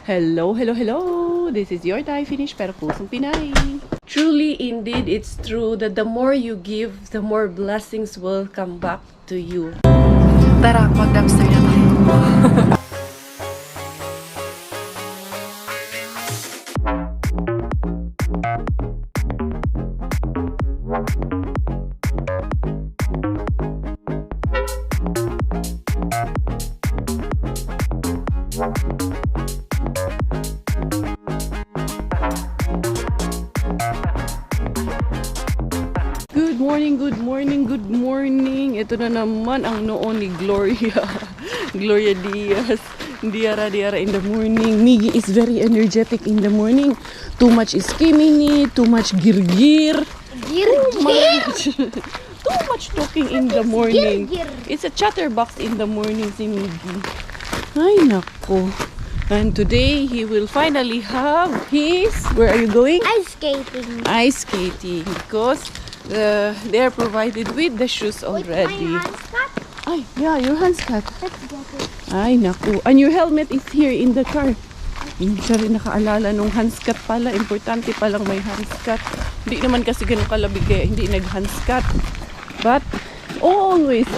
Hello, hello, hello! This is your Thai Finish pero pusong Pinay. Truly, indeed, it's true that the more you give, the more blessings will come back to you. Tara, mag-dumpster na tayo. Good morning. Ito na naman ang noon ni Gloria. Gloria Diaz. Diara in the morning. Miggy is very energetic in the morning. Too much skimming, too much girgir. Too much talking in the morning. It's a chatterbox in the morning si Miggy. Ay nako. And today he will finally have his, where are you going? Ice skating. Ice skating because they are provided with the shoes already. My hands cut. Ay, yeah, your hands cut. Let's get it. Ay, naku. And your helmet is here in the car. Hindi siya rin nakaalala nung hands cut pala. Importante palang may hands cut. Hindi naman kasi ganun kalabig kaya hindi nag-hands cut. But, always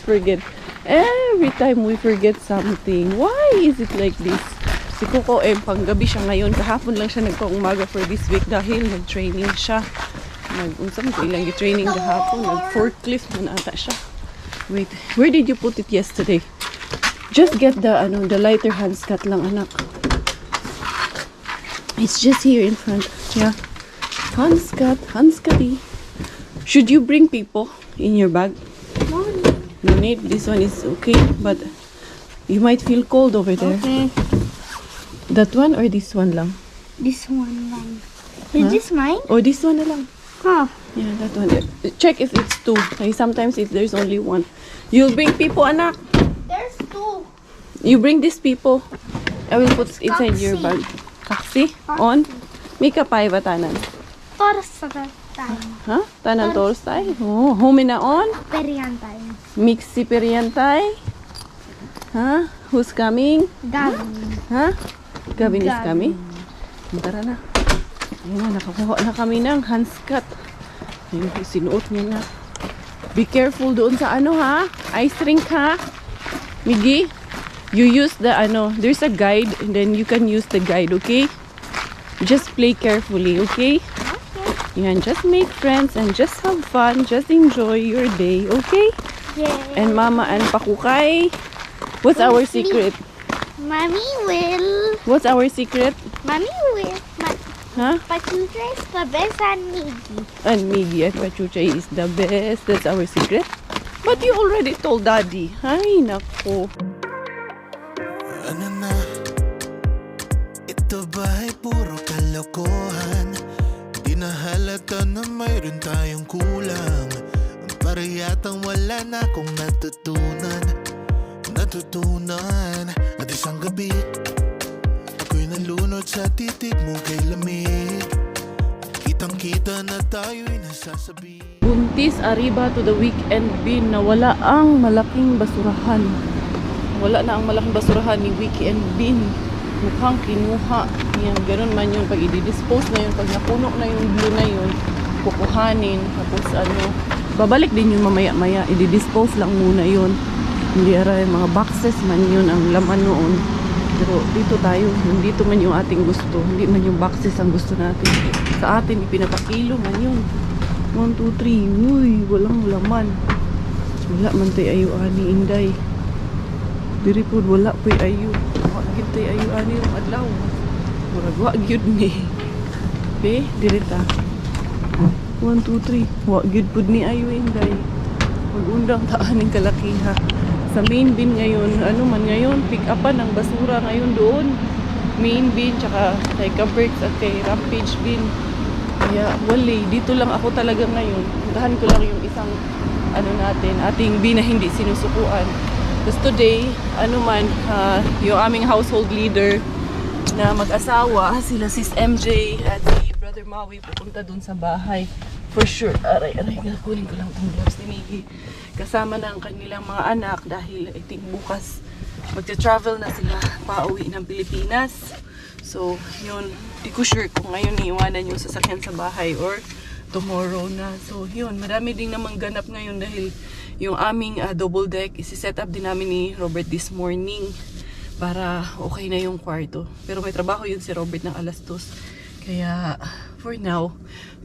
forget. Every time we forget something. Why is it like this? Si Coco panggabi siya ngayon. Kahapon lang siya nagpaumaga for this week dahil nag-training siya. Nag-unsam ko ilang training kahapon. Nag-forklift man ata siya. Wait, where did you put it yesterday? Just get the lighter hands cut lang, anak. It's just here in front. Yeah. Hands cutty. Should you bring people in your bag? No need. This one is okay, but you might feel cold over there. Okay. That one or this one lang? This one lang. Is this mine? Or this one na lang? Huh. Yeah, that one. Check if it's two. Like sometimes if there's only one. You'll bring people, anak. There's two. You bring these people. I will put inside your bag. Kaksi? On? Mika pa iba tanan. Toros sa tayo. Ha? Tanan toros tayo? Oh, home na on? Perihan tayo. Mixi periantay? Ha? Who's coming? Gavin. Ha? Gavin is coming? Tara na. Ayun na, nakakuha na kami ng hands cut. Ayun, sinuot niya na. Be careful doon sa ha? Ice rink ha? Miggy, you use the there's a guide and then you can use the guide, okay? Just play carefully, okay? Okay. Yan, just make friends and just have fun. Just enjoy your day, okay? Yeah. And Mama and Pakukay, what's our secret? Mommy will. What's our secret? Mommy will. Huh? Pachucha is the best and Miggy. And Miggy and Pachucha is the best. That's our secret. But you already told Daddy. Ay, nako. Ano na? Ito ba'y puro kalokohan? Di na halata na mayroon tayong kulang. Para yatang wala na akong natutunan. At isang gabi ako'y nalunod sa titig mo kay lamig. Kitang-kita na tayo'y nasasabi. Buntis arriba to the weekend bin na wala ang malaking basurahan. Wala na ang malaking basurahan ni weekend bin. Mukhang kinuha. Yan, ganun man yun. Pag i-dispose na yun, pag napuno na yung blue na yun, kukuhanin. Tapos babalik din yun mamaya-maya. I-dispose lang muna yun. Hindi yung mga boxes man yun ang laman noon. Pero dito tayo, dito man yung ating gusto. Hindi man yung boxes ang gusto natin. Sa atin, ipinapakilo man yun. 1, 2, 3. Uy, walang laman. Wala man tayo ayo ani inday. Diri po, wala po ayo. Wagid tayo ayo ani yung adlaw. Murag wagyud ni. Be, diri ta. 1, 2, 3. Wagyud po ni ayo inday. Mag-undang taan ng kalakiha. Sa main bin ngayon, pick upan ng basura ngayon doon. Main bin, tsaka kay Caberts at kay Rampage bin. Kaya, wali, dito lang ako talaga ngayon. Puntahan ko lang yung isang, ating bin na hindi sinusukuan. Tapos today, yung aming household leader na mag-asawa, sila sis MJ at si Brother Maui, pupunta doon sa bahay. For sure, aray, kunin ko lang itong gloves ni Miggy. Kasama ng kanilang mga anak dahil I think bukas magta-travel na sila pauwi ng Pilipinas. So, yun, di ko sure kung ngayon iiwanan yung sasakyan sa bahay or tomorrow na. So, yun, marami ding namang ganap ngayon dahil yung aming double deck, isi-set up din namin ni Robert this morning para okay na yung kwarto. Pero may trabaho yun si Robert ng alas 2. Kaya, for now,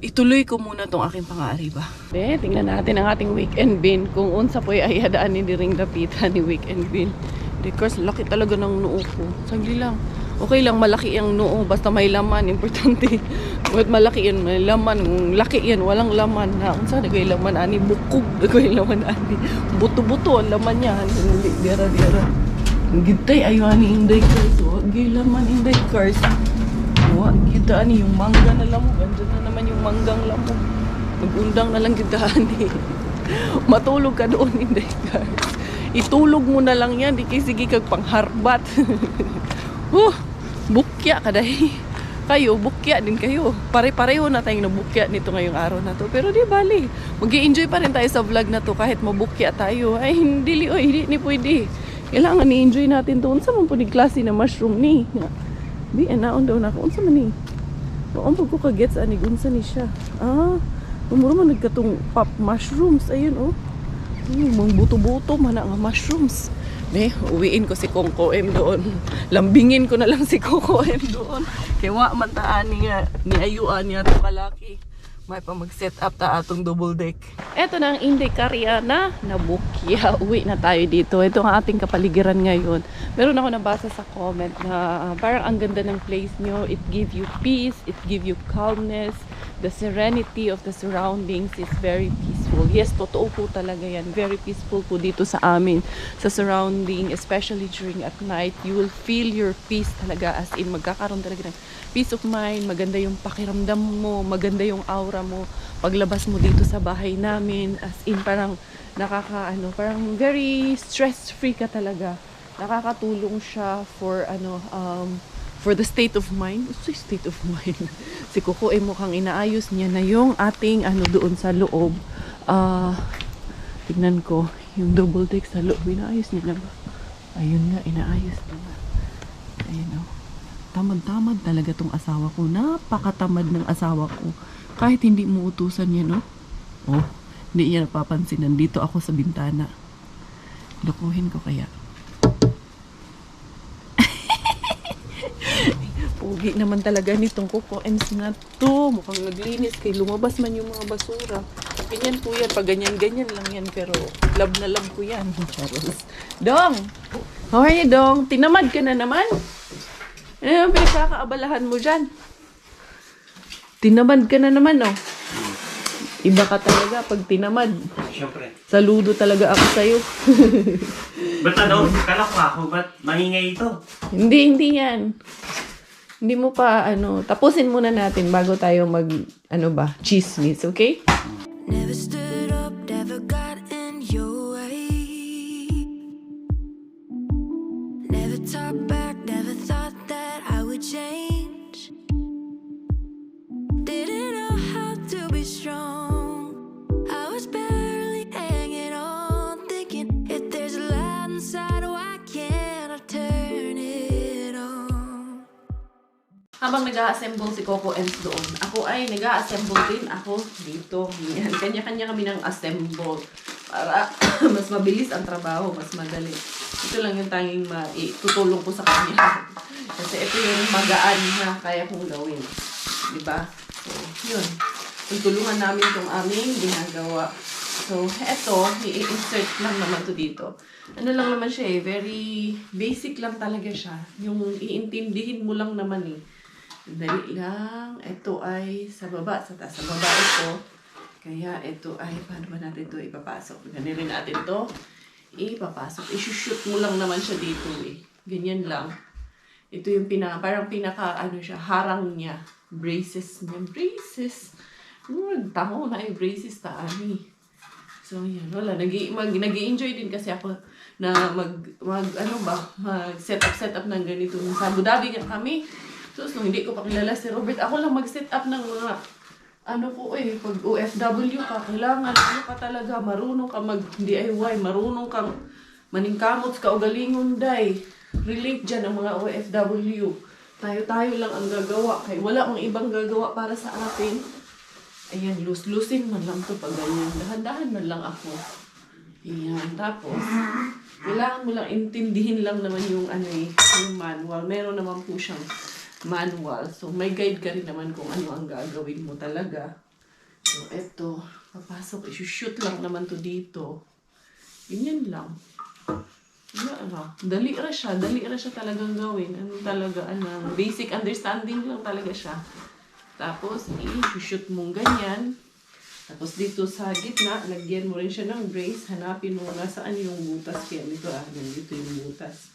ituloy ko muna tong aking pang-aariba. Tingnan natin ang ating weekend bin. Kung unsa po ay hadaan ni ring dapita ni weekend bin. Of course, laki talaga ng noo ko. Sagli lang. Okay lang, malaki ang noo. Basta may laman. Importante. Kahit malaki yan, may laman. Kung laki yan, walang laman. Unsa nagay laman, ani? Bukog. Nagay laman, ani. Buto-buto ang laman niya. Hindi, dira-dira. Gitay, ayaw ani inday cars. Gay laman inday cars. Kita ani yung mangga na lamog. Andyan na naman yung manggang lamog. Mag-undang na lang kita ani. Matulog ka doon inday cars. Itulog mo na lang yan. Di kayo sige kag pangharbat. Bukya ka dahi. Kayo, bukya din kayo. Pare-pareho na tayong nabukya nito ngayong araw na to. Pero di bali. Mag-i-enjoy pa rin tayo sa vlog na to kahit mabukya tayo. Ay, hindi ni pwede. Kailangan i-enjoy natin to. Unsa man po ni klase na mushroom ni. Di, naon daw na ako. Unsa man ni? Noon pag ko kagets, anig, unsa ni siya. Umuro man nagkatong pop mushrooms. Ayun, oh. Mga buto-buto man nga mushrooms. Uwiin ko si Kongko M doon. Lambingin ko na lang si Kongko M doon. Kaya man taan niya, ni ayuan niya ito kalaki. May pa mag-set up ta atong double deck. Eto na ang Inday Karya na nabukya. Uwi na tayo dito. Ito ang ating kapaligiran ngayon. Meron ako nabasa sa comment na parang ang ganda ng place nyo. It gives you peace. It gives you calmness. The serenity of the surroundings is very peaceful. Yes, totoo po talaga yan. Very peaceful po dito sa amin. Sa surrounding, especially during at night, you will feel your peace talaga. As in, magkakaroon talaga ng peace of mind. Maganda yung pakiramdam mo. Maganda yung aura mo. Paglabas mo dito sa bahay namin, as in, parang parang very stress-free ka talaga. Nakakatulong siya for for the state of mind. What's the state of mind? Si Coco ay mukhang inaayos niya na yung ating doon sa loob. Tignan ko, yung double deck sa loob. Inaayos niya na ba? Ayun nga, inaayos na ba? Ayun o. Tamad-tamad talaga tong asawa ko. Napakatamad ng asawa ko. Kahit hindi mo utusan yan, no? Oh, hindi niya napapansin. Nandito ako sa bintana. Lukuhin ko kaya. Pugi naman talaga nitong Coco Ems na to. Mukhang naglinis kay lumabas man yung mga basura. Ganyan po yan. Pag ganyan-ganyan lang yan. Pero love na love ko yan. Charles. Dong! How are you, Dong? Tinamad ka na naman? Ano yung pinagkakaabalahan mo dyan? Tinamad ka na naman, no? Iba ka talaga pag tinamad. Siyempre. Saludo talaga ako sa'yo. Ba't kala ko ako, ba't mangingay ito? Hindi yan. Hindi mo pa, tapusin muna natin bago tayo chismis, okay? Never stood up, never got in your way. Never talked back, never thought that I would change. Didn't know how to be strong. I was barely hanging on, thinking if there's a light inside, why can't I turn it on? Habang nag-a-assemble si Coco Ems doon, ako ay nag-a-assemble din ako dito. Yan. Kanya-kanya kami ng assemble para mas mabilis ang trabaho, mas madali. Ito lang yung tanging tutulong ko sa kanya. Kasi ito yung magaan na kaya kong gawin. Diba? So, yun. Tutulungan namin itong aming ginagawa. So, eto, i-insert lang naman to dito. Ano lang naman siya very basic lang talaga siya. Yung iintindihin mo lang naman Dali lang. Ito ay sa baba. Sa taas. Sa baba ito. Kaya ito ay, paano ba natin ito ipapasok? Ganyan natin ito ipapasok. I-shoot mo lang naman siya dito Ganyan lang. Ito yung parang siya, harang niya. Braces niya. Braces. Taho na braces taani. So, yan. Wala. Nag-i-enjoy din kasi ako na mag-set up ng ganito. Sa Abu Dhabi kami. So, hindi ko pa kilala si Robert. Ako lang mag-set up ng mga pag OFW ka, kailangan ka talaga, marunong ka mag-DIY, marunong kang maningkamot ka o galingon day. Relate dyan ang mga OFW. Tayo-tayo lang ang gagawa. Kaya wala ang ibang gagawa para sa atin. Ayan, lus-lusin man lang to pag ganyan. Dahan-dahan man lang ako. Ayan, tapos, kailangan mo lang intindihin lang naman yung yung manual. Meron naman po siyang manual. So, may guide ka rin naman kung ano ang gagawin mo talaga. So, eto, papasok, isushoot lang naman to dito. Ganyan lang. Dali ra siya talagang gawin. Basic understanding lang talaga siya. Tapos, i-shoot mong ganyan. Tapos dito sa gitna, lagyan mo rin siya ng brace. Hanapin mo nasaan yung butas. Kaya dito yung butas.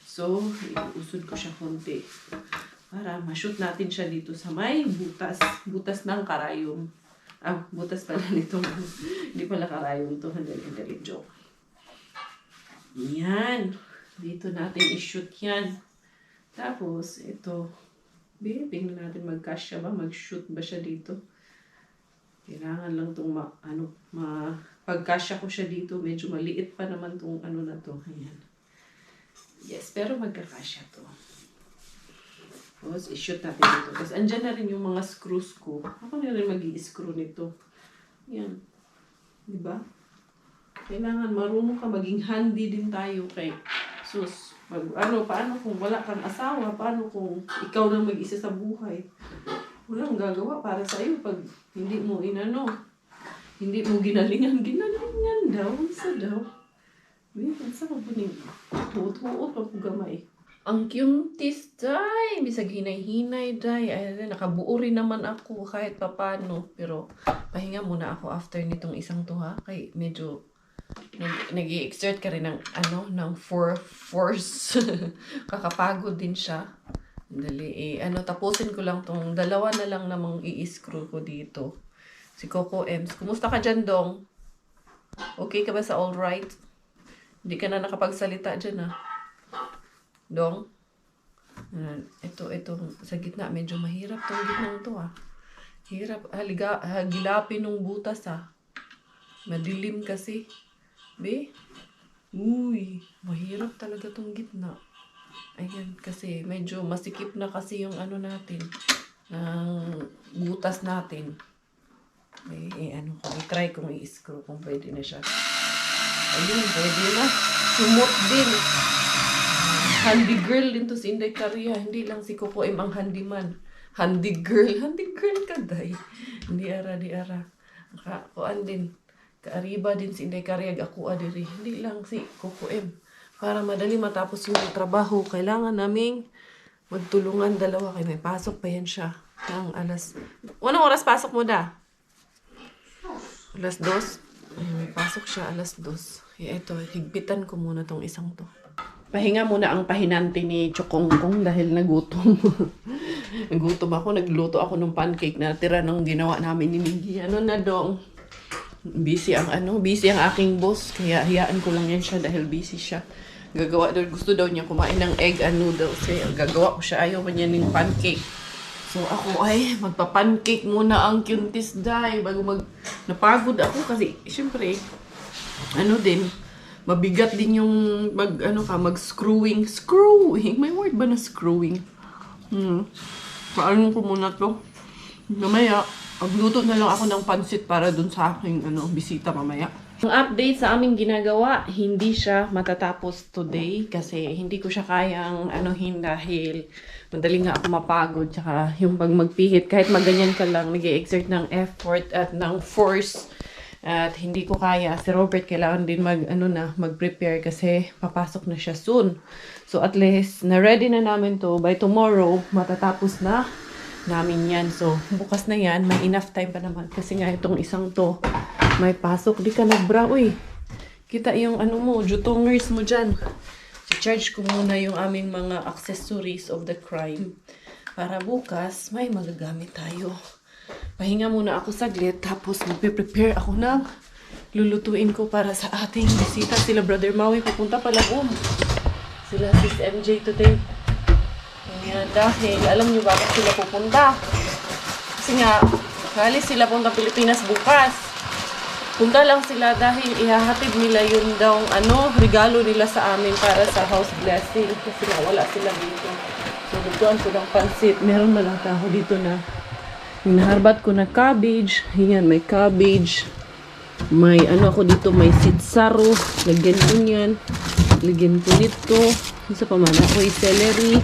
So, iusod ko siya konti. Para ma-shoot natin siya dito sa may butas. Butas ng karayom. Butas pala nito. Hindi pala karayom to. Hindi, joke. Yan. Dito natin i-shoot yan. Tapos, ito. Tingnan natin mag-cash siya ba? Mag-shoot ba siya dito? Kailangan lang itong pag-cash ko siya dito. Medyo maliit pa naman itong na to. Ayan. Yes, pero magka-cash to. Tapos, i-shoot natin dito. Tapos, andyan na rin yung mga screws ko. Ako na rin mag-i-screw nito. Yan. Diba? Kailangan marunong ka, maging handy din tayo kay sus. Paano kung wala kang asawa? Paano kung ikaw lang mag-isa sa buhay? Walang gagawa para sa iyo pag hindi mo hindi mo ginalingan daw. Sa daw. Sa mabuning tuot-tuot pa po gamay. Ang cutest, day. Bisag hinay-hinay, day. Ay, nakabuo rin naman ako kahit papano. Pero, pahinga muna ako after nitong isang to, ha? Kay medyo nag-i-exert ka rin ng force. Kakapagod din siya. Dali, tapusin ko lang tong dalawa na lang namang i-screw ko dito. Si Coco Ems. Kumusta ka dyan, Dong? Okay ka ba sa all right? Hindi ka na nakapagsalita dyan, ha? Dong? Ito, sa gitna, medyo mahirap tong gitnang to, ha? Hirap, gilapin ng butas, ha? Madilim kasi. Uy, mahirap talaga tong gitna. Ayan, kasi medyo masikip na kasi yung natin, ng butas natin. I-try kong i-screw kung pwede na siya. Ayun, pwede na. Sumot din. Handy girl din to si Inday Caria. Hindi lang si Coco M ang handyman. Handy girl ka, day. Di ara. Kuan din. Kaariba din si Inday Caria, ako adiri. Hindi lang si Coco M. Para madali matapos yung trabaho, kailangan naming magtulungan dalawa. Kaya may pasok pa yan siya. Anong oras pasok mo da? 2:00? May pasok siya 2:00. Kaya ito, higpitan ko muna tong isang to. Pahinga muna ang pahinante ni Chokongkong dahil nagutom. Nagutom ako, nagluto ako ng pancake na tira ng ginawa namin ni Miggy. Dong? Busy ang aking boss, kaya hayaan ko lang yan siya dahil busy siya. Gusto daw niya kumain ng egg and noodles. Gagawa ko siya, ayaw man niya ng pancake. So ako ay magpa-pancake muna ang cutest day bago napagod ako kasi syempre mabigat din yung mag-screwing. May word ba na screwing? Paano ko muna to? Mamaya magluto na lang ako ng pansit para dun sa aking bisita mamaya. Ang update sa aming ginagawa, hindi siya matatapos today kasi hindi ko siya kayang dahil madali nga ako mapagod. Tsaka yung pag magpihit, kahit maganyan ka lang, nag-i-exert ng effort at ng force. At hindi ko kaya. Si Robert kailangan din mag-prepare kasi papasok na siya soon. So at least, na-ready na namin to. By tomorrow, matatapos na namin yan. So, bukas na yan. May enough time pa naman. Kasi nga itong isang to, may pasok. Di ka nagbra. Uy, kita yung jutongers mo dyan. I-charge ko muna yung aming mga accessories of the crime. Para bukas, may magagamit tayo. Pahinga muna ako saglit. Tapos, magpe-prepare ako ng lulutuin ko para sa ating bisita. Sila Brother Maui, pupunta pala sila Sis MJ today. Ayan, dahil alam nyo bakit sila pupunta. Kasi nga, halis sila punta Pilipinas bukas. Punta lang sila dahil ihahatid nila yun daw regalo nila sa amin para sa house blessing. Kasi wala sila dito. So, lutuan ko ng pansit. Meron malang tao dito na hinaharbat ko na cabbage. Ayan, may cabbage. May ako dito, may sitsaro. Lagyan ko yan. Lagyan ko nito. Isa pa man, ako'y celery.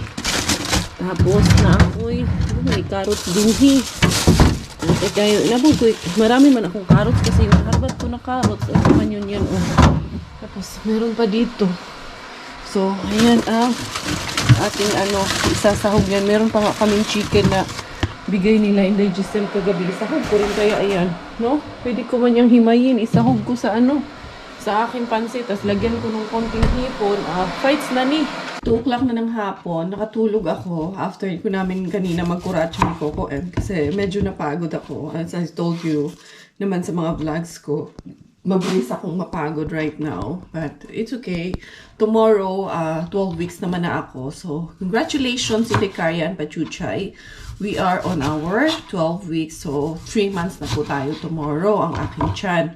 Tapos na ako'y may carrots din. Kaya marami man akong carrots kasi yung harbat ko na carrots. Ano man yun yan. Tapos meron pa dito. So, ayan ating isasahog yan. Meron pa nga kaming chicken na bigay nila Inday Giselle kagabi. Isahog ko rin kaya ayan. No? Pwede ko man yung himayin. Isahog ko sa sa aking pansit. Tapos lagyan ko ng konting hipon. Fights na ni. 2 o'clock na ng hapon. Nakatulog ako after ko namin kanina magkuratso ni Coco M. Kasi medyo napagod ako. As I told you naman sa mga vlogs ko. Mabilis akong mapagod right now. But it's okay. Tomorrow, 12 weeks naman na ako. So, congratulations, Itekaria and Pachuchay. We are on our 12 weeks. So, 3 months na po tayo tomorrow, ang aking tiyan.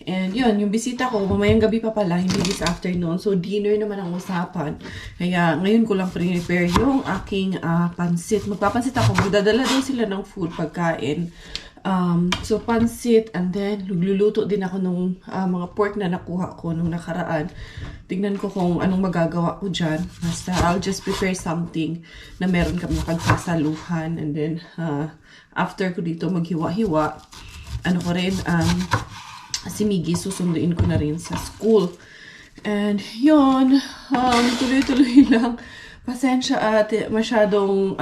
And yun, yung bisita ko, mamayang gabi pa pala, hindi this afternoon. So, dinner naman ang usapan. Kaya, ngayon ko lang prepare yung aking pansit. Magpapansit ako. Magdadala daw sila ng food, pagkain. So, pansit. And then, lugluluto din ako ng mga pork na nakuha ko nung nakaraan. Tignan ko kung anong magagawa ko dyan. Basta, I'll just prepare something na meron kami pagsasaluhan. And then, after ko dito maghiwa-hiwa, ko rin, si Miggy, susunduin ko na rin sa school. And yun, tuloy-tuloy lang. Pasensya at masyadong,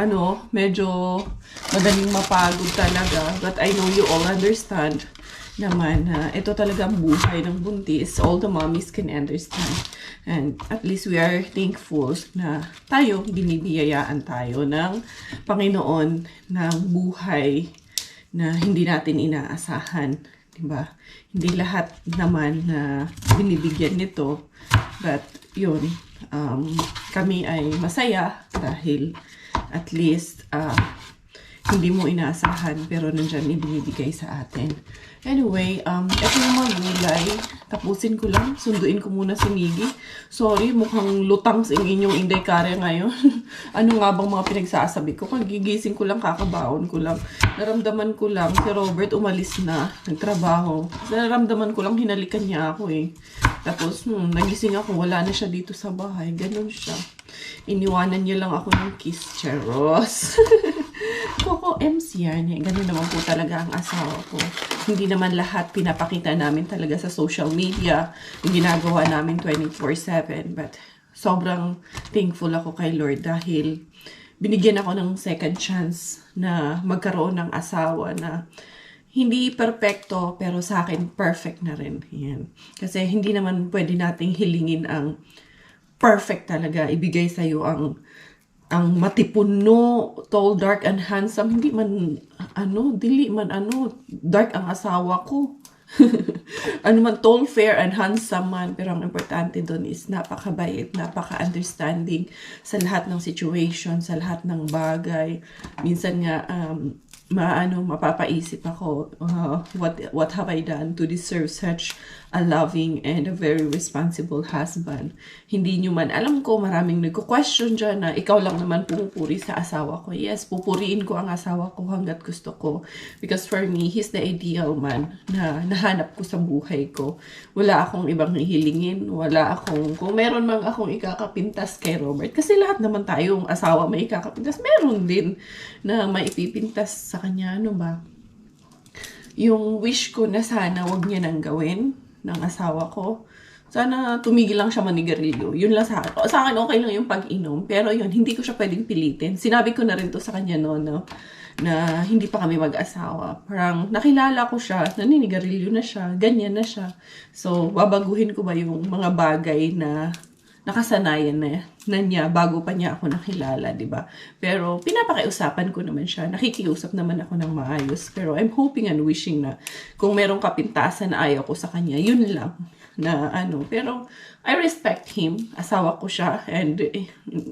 medyo madaling mapagod talaga. But I know you all understand naman na ito talaga ang buhay ng buntis. All the mommies can understand. And at least we are thankful na tayo, binibiyayaan tayo ng Panginoon ng buhay na hindi natin inaasahan. Diba? Hindi lahat naman na binibigyan nito. But, yun, kami ay masaya dahil at least hindi mo inaasahan pero nandyan ibinibigay sa atin. Anyway, ito yung mga gulay. Tapusin ko lang. Sunduin ko muna si Miggy. Sorry, mukhang lutang sa inyong Inday Kare ngayon. Ano nga bang mga pinagsasabi ko? Kagigising ko lang, kakabaon ko lang. Naramdaman ko lang, si Robert umalis na, nagtrabaho. Naramdaman ko lang, hinalikan niya ako eh. Tapos, nagising ako, wala na siya dito sa bahay. Ganon siya. Iniwanan niya lang ako ng kiss, Cheros. Coco MC yan eh. Ganun naman po talaga ang asawa ko. Hindi naman lahat pinapakita namin talaga sa social media. Yung ginagawa namin 24/7. But sobrang thankful ako kay Lord dahil binigyan ako ng second chance na magkaroon ng asawa na hindi perfecto pero sa akin perfect na rin. Yan. Kasi hindi naman pwede nating hilingin ang perfect talaga. Ibigay sa'yo ang matipuno, tall, dark, and handsome. Hindi man, dili man, dark ang asawa ko. Man, tall, fair, and handsome man. Pero ang importante doon is napakabait, napaka-understanding sa lahat ng situation, sa lahat ng bagay. Minsan nga, mapapaisip ako, what have I done to deserve such a loving and a very responsible husband. Hindi nyo man, alam ko maraming nagko-question dyan na ikaw lang naman pumupuri sa asawa ko. Yes, pupuriin ko ang asawa ko hanggat gusto ko. Because for me, he's the ideal man na nahanap ko sa buhay ko. Wala akong ibang hihilingin. Kung meron mang akong ikakapintas kay Robert. Kasi lahat naman tayong asawa may ikakapintas. Meron din na maipipintas sa kanya. Ano ba? Yung wish ko na sana wag niya nang gawin ng asawa ko. Sana tumigil lang siya manigarilyo. Yun lang sa akin. Sa akin okay lang yung pag-inom. Pero yun, hindi ko siya pwedeng pilitin. Sinabi ko na rin to sa kanya na hindi pa kami mag-asawa. Parang nakilala ko siya, naninigarilyo na siya, ganyan na siya. So, babaguhin ko ba yung mga bagay na nakasanayan na niya bago pa niya ako nakilala, di ba? Pero pinapakiusapan ko naman siya. Nakikiusap naman ako ng maayos. Pero I'm hoping and wishing na kung merong kapintasan na ayaw ko sa kanya, yun lang na Pero I respect him. Asawa ko siya and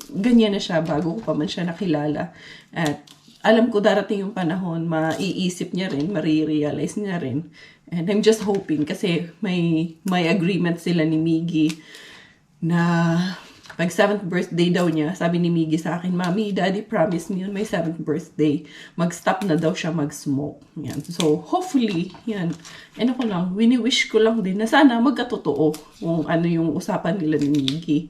ganyan na siya bago ko pa man siya nakilala. At alam ko darating yung panahon, maiisip niya rin, marirealize niya rin. And I'm just hoping kasi may agreement sila ni Miggy na pag 7th birthday daw niya, sabi ni Miggy sa akin, Mami, Daddy promised me on my 7th birthday, mag-stop na daw siya mag-smoke. Yan. So, hopefully, yan. And ako lang, wini-wish ko lang din na sana magkatotoo kung ano yung usapan nila ni Miggy.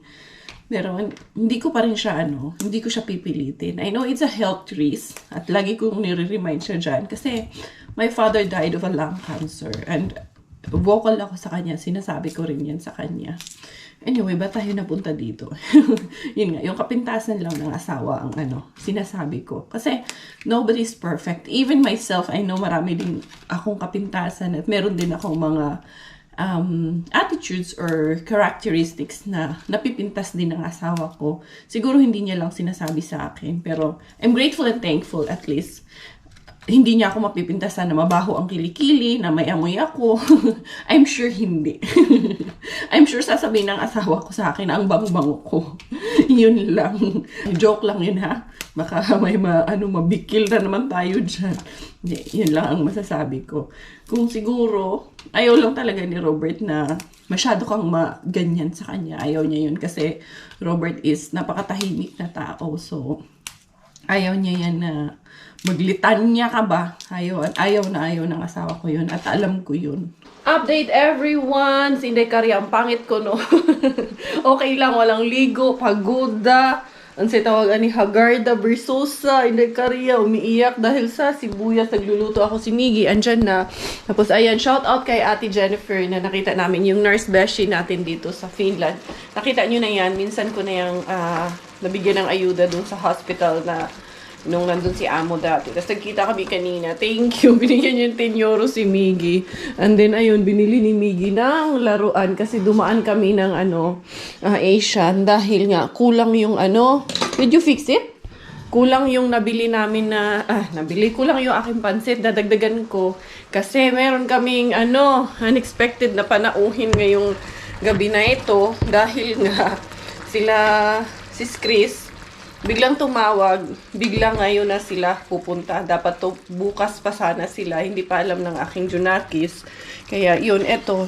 Pero hindi ko pa rin siya, hindi ko siya pipilitin. I know it's a health risk at lagi kong nire-remind siya dyan kasi my father died of a lung cancer and vocal ako sa kanya, sinasabi ko rin yan sa kanya. Anyway, ba tayo napunta dito? Yun nga, yung kapintasan lang ng asawa ang sinasabi ko. Kasi nobody's perfect. Even myself, I know marami din akong kapintasan at meron din akong mga attitudes or characteristics na napipintas din ng asawa ko. Siguro hindi niya lang sinasabi sa akin. Pero I'm grateful and thankful at least. Hindi niya ako mapipintasan na mabaho ang kilikili, na may amoy ako. I'm sure hindi. I'm sure sasabihin ng asawa ko sa akin ang bango-bango ko. Yun lang. Joke lang yun ha. Baka may mabikil na naman tayo dyan. Yun lang ang masasabi ko. Kung siguro, ayaw lang talaga ni Robert na masyado kang ganyan sa kanya. Ayaw niya yun kasi Robert is napakatahimik na tao. So, ayaw niya yan na maglitanya ka ba? Ayaw ng asawa ko yun at alam ko yun. Update everyone! Si Inday Karya, ang pangit ko no. Okay lang, walang ligo, pagoda. Ang tawag ni Hagarda Bersosa, Inday Karya, umiiyak dahil sa sibuyas. Nagluluto ako, si Miggy, andyan na. Tapos ayan, shout out kay Ate Jennifer na nakita namin yung nurse beshi natin dito sa Finland. Nakita nyo na yan, minsan ko na yung nabigyan ng ayuda dun sa hospital na nung nandun si Amo dati. Tapos nagkita kami kanina. Thank you. Binigyan niya yung 10 euro si Miggy. And then, ayun, binili ni Miggy ng laruan kasi dumaan kami ng Asian dahil nga kulang yung Did you fix it? Kulang yung nabili namin na, kulang yung aking pansit. Dadagdagan ko. Kasi meron kaming unexpected na panauhin ngayong gabi na ito dahil nga si Chris, biglang tumawag, biglang ngayon na sila pupunta. Dapat bukas pa sana sila, hindi pa alam ng aking Junakis. Kaya yun, eto,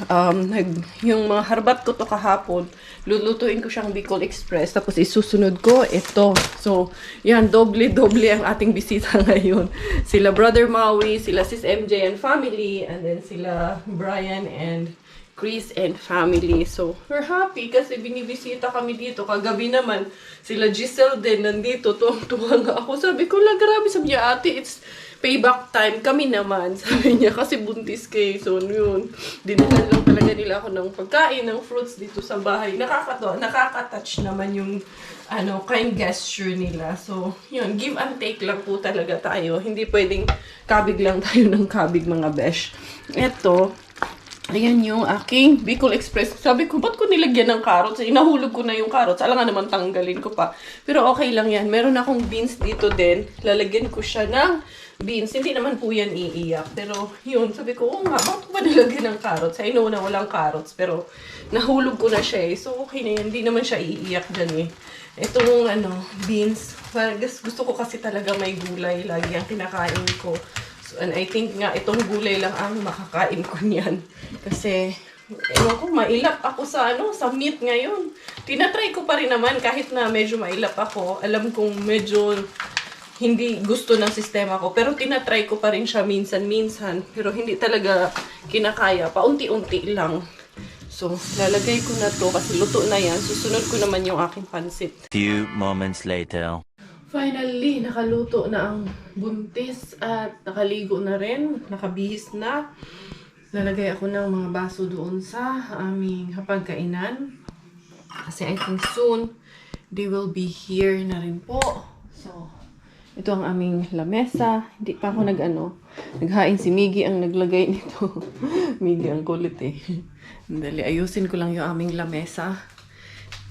yung mga harbat ko to kahapon, lulutuin ko siyang Bicol Express, tapos isusunod ko ito. So, yan, doble-doble ang ating bisita ngayon. Sila Brother Maui, sila Sis MJ and family, and then sila Brian and Chris and family. So, we're happy kasi binibisita kami dito. Kagabi naman, sila Giselle din nandito. Tuwang-tuwa nga ako. Sabi ko, grabe. Sabi niya, ate, it's payback time. Kami naman. Sabi niya, kasi buntis kayo. So, yun. Dinahan lang talaga nila ako ng pagkain, ng fruits dito sa bahay. Nakaka-touch naman yung kind gesture nila. So, yun. Give and take lang po talaga tayo. Hindi pwedeng kabig lang tayo ng kabig, mga besh. Eto, ayan yung aking Bicol Express. Sabi ko, ba't ko nilagyan ng carrots? Inahulog ko na yung carrots. Alam nga naman, tanggalin ko pa. Pero okay lang yan. Meron akong beans dito din. Lalagyan ko siya ng beans. Hindi naman po yan iiyak. Pero yun, sabi ko, nga, ba't ko ba nilagyan ng carrots? I know na walang carrots. Pero nahulog ko na siya eh. So okay na yan. Hindi naman siya iiyak dyan eh. Itong beans. Gusto ko kasi talaga may gulay. Lagi ang kinakain ko. And I think nga, itong gulay lang ang makakain ko niyan. Kasi, ewan ko, mailap ako sa meat ngayon. Tinatry ko pa rin naman, kahit na medyo mailap ako. Alam kong medyo hindi gusto ng sistema ko. Pero tinatry ko pa rin siya minsan-minsan. Pero hindi talaga kinakaya. Paunti-unti lang. So, lalagay ko na to kasi luto na yan. Susunod ko naman yung aking pansit. Few moments later. Finally, nakaluto na ang buntis at nakaligo na rin, nakabihis na. Lalagay ako ng mga baso doon sa aming hapagkainan. Kasi I think soon, they will be here na rin po. So, ito ang aming lamesa. Hindi pa ako naghain si Miggy ang naglagay nito. Miggy ang kulit eh. Dali, ayusin ko lang yung aming lamesa.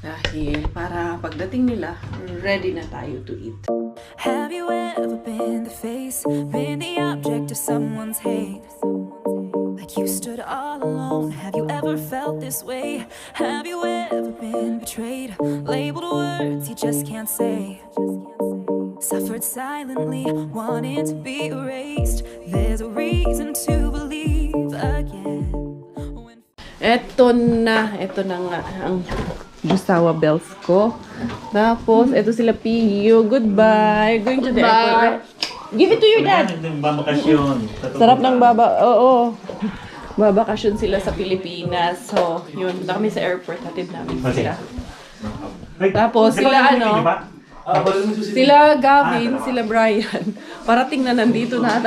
Dahil para pagdating nila, ready na tayo to eat. Have you ever been the face, been the object of someone's hate? Like you stood all alone. Have you ever felt this way? Have you ever been betrayed, labeled words you just can't say? Suffered silently, wanting to be erased. There's a reason to believe again. Eto na nga ang Jusawa bells ko. Tapos, eto sila Pio. Goodbye. Going to the airport. Give it to your dad. Nagbabakasyon. Sarap ng oo. Babakasyon sila sa Pilipinas. So, yun. Punta kami sa airport. Hatid namin sila. Tapos, sila sila Gavin, sila Brian. Parating na nandito na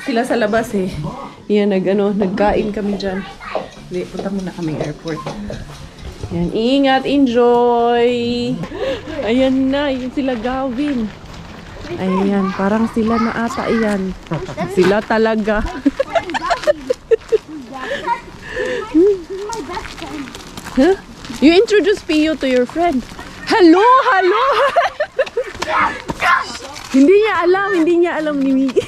sila sa labas eh. Yan, nagkain kami dyan. Hindi, punta muna kami airport. Yan, ingat, enjoy! Ayan na, yun sila Gavin. Ayan, parang sila na ata yan. Sila talaga. Huh? You introduce Pio to your friend. Hello! Hindi niya alam ni Miggy.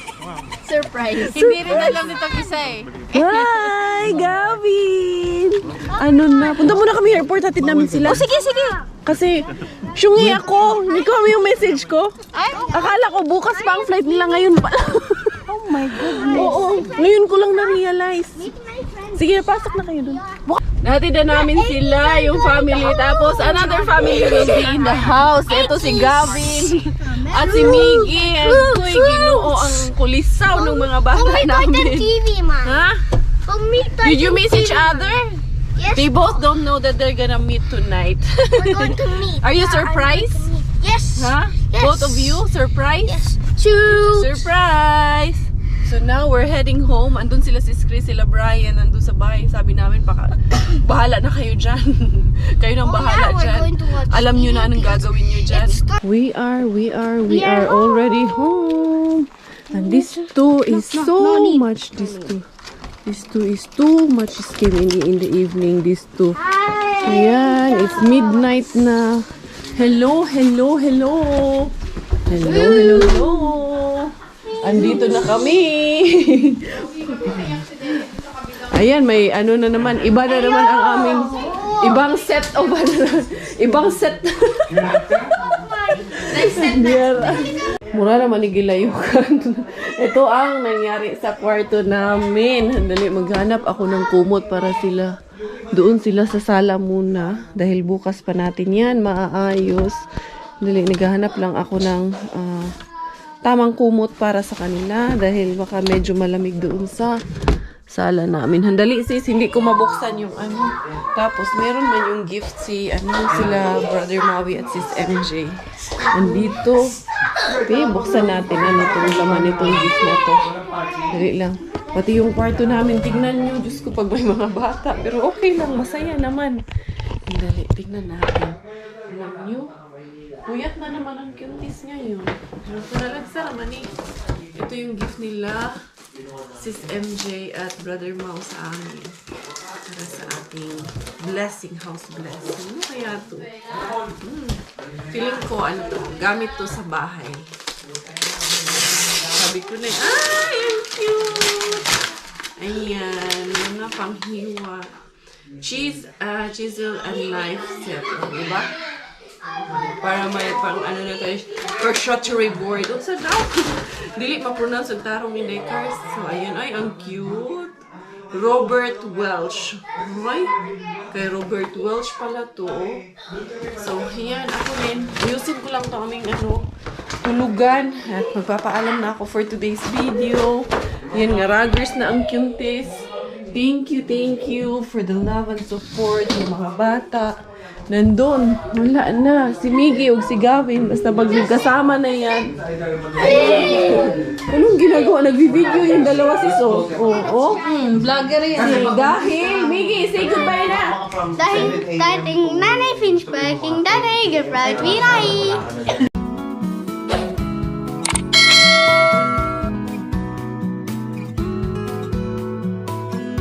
Surprise. Hindi rin alam nito isa eh. Hi, Gavin! Punta muna kami airport, hatid namin sila. Sige. Kasi, syungi ako. Hindi ko kami yung message ko. Akala ko bukas pa ang flight nila ngayon pa. Oh my goodness. Oo, ngayon ko lang na-realize. Sige, pasok na kayo dun. Hatid na namin sila, yung family. Tapos, another family will be in the house. Ito si Gavin. At si Miggy. Kuy, ginoo ang kulisaw ng mga bata namin. TV, ma. Ha? Did you miss each other? Yes. They both don't know that they're gonna meet tonight. We're going to meet. Are you surprised? Yes. Huh? Yes. Both of you? Surprised? Yes. Shoot. Surprise! So now we're heading home. Andun sila si Chris, sila Brian, andun sa bahay. Sabi namin, bahala na kayo dyan. Kayo nang bahala we're dyan. going to watch Alam nyo na anong TV. gagawin nyo dyan. We are are already home. And this too is so much. This too is too much. It came in the evening. This too. Ayan, it's midnight na. Hello. Andito na kami. Ayan, may na naman. Iba na naman ang aming ibang set of ibang set. Mura naman igilayukan. Ito ang nangyari sa kwarto namin. Handali, maghanap ako ng kumot para sila. Doon sila sa sala muna. Dahil bukas pa natin yan maaayos. Handali, naghahanap lang ako ng tamang kumot para sa kanila dahil baka medyo malamig doon sa sala namin. Handali sis, hindi ko mabuksan yung Tapos meron man yung gift sila Brother Maui at sis MJ. Andito. Okay, buksan natin itong laman nitong gift na to. Dali lang. Pati yung kwarto namin, tignan nyo. Diyos ko, pag may mga bata. Pero okay lang, masaya naman. Dali, tignan natin. Alam nyo, puyat na naman ang cuties ngayon. Pero pinalagsa naman eh. Ito yung gift nila, sis MJ at Brother Mau sa amin. Para sa ating blessing, house blessing. Ano kaya ito? Feeling ko, gamit to sa bahay. Sabi ko na, ang cute! Ayan, mga panghiwa. Chisel and knife set. Diba? Para may pang na tayo, for charcuterie board. O sa daw, dili ma-pronounce ang tarong in the cars. So, ayan, ang cute. Robert Welch. Ay, kay Robert Welch pala to. So, ayan, ako rin. Ayusin ko lang to aming tulugan. At magpapaalam na ako for today's video. Ayan nga, raggers na ang cuties. Thank you for the love and support ng mga bata. Nandun, wala na. Si Miggy o si Gavin, basta pag kasama na yan. Anong ginagawa? Nagvi-video yung dalawa si So. Vlogger yan. Dahil, Miggy, say goodbye na. Dahil nanay finish packing, nanay get right,